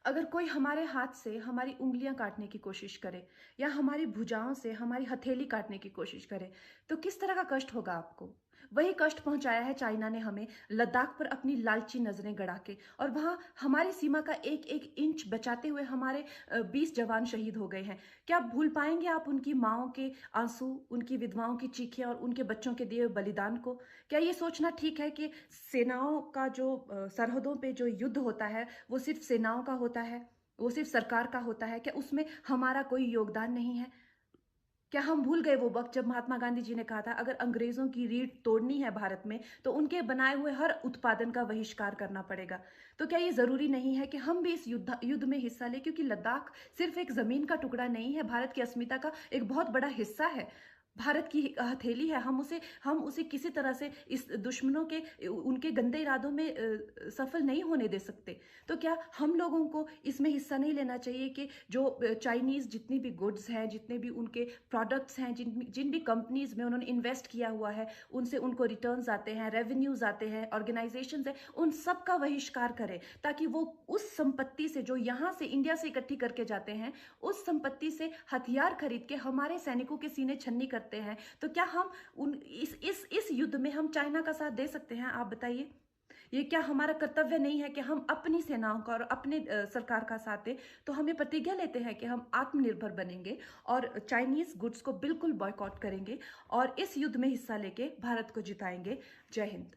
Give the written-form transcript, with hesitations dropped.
अगर कोई हमारे हाथ से हमारी उँगलियां काटने की कोशिश करे या हमारी भुजाओं से हमारी हथेली काटने की कोशिश करे तो किस तरह का कष्ट होगा आपको। वही कष्ट पहुंचाया है चाइना ने हमें लद्दाख पर अपनी लालची नजरें गड़ा के, और वहां हमारी सीमा का एक एक इंच बचाते हुए हमारे 20 जवान शहीद हो गए हैं। क्या भूल पाएंगे आप उनकी माओं के आंसू, उनकी विधवाओं की चीखें और उनके बच्चों के दिए बलिदान को? क्या ये सोचना ठीक है कि सेनाओं का जो सरहदों पे जो युद्ध होता है वो सिर्फ सेनाओं का होता है, वो सिर्फ सरकार का होता है? क्या उसमें हमारा कोई योगदान नहीं है? क्या हम भूल गए वो वक्त जब महात्मा गांधी जी ने कहा था अगर अंग्रेजों की रीढ़ तोड़नी है भारत में तो उनके बनाए हुए हर उत्पादन का बहिष्कार करना पड़ेगा? तो क्या ये जरूरी नहीं है कि हम भी इस युद्ध में हिस्सा लें, क्योंकि लद्दाख सिर्फ एक जमीन का टुकड़ा नहीं है, भारत की अस्मिता का एक बहुत बड़ा हिस्सा है, भारत की हथेली है। हम उसे किसी तरह से इस दुश्मनों के उनके गंदे इरादों में सफल नहीं होने दे सकते। तो क्या हम लोगों को इसमें हिस्सा नहीं लेना चाहिए कि जो चाइनीज जितनी भी गुड्स हैं, जितने भी उनके प्रोडक्ट्स हैं, जिन जिन भी कंपनीज में उन्होंने इन्वेस्ट किया हुआ है, उनसे उनको रिटर्न्स आते हैं, रेवेन्यूज आते हैं, ऑर्गेनाइजेशंस हैं, उन सब का बहिष्कार करें, ताकि वो उस संपत्ति से जो यहाँ से इंडिया से इकट्ठी करके जाते हैं, उस संपत्ति से हथियार खरीद के हमारे सैनिकों के सीने छन्नी करते हैं। तो क्या हम उन इस युद्ध में हम चाइना का साथ दे सकते हैं? आप बताइए। ये क्या हमारा कर्तव्य नहीं है कि हम अपनी सेनाओं का और अपने सरकार का साथ दें? तो हमें प्रतिज्ञा लेते हैं कि हम आत्मनिर्भर बनेंगे और चाइनीज गुड्स को बिल्कुल बॉयकॉट करेंगे और इस युद्ध में हिस्सा लेके भारत को जिताएंगे। जय हिंद।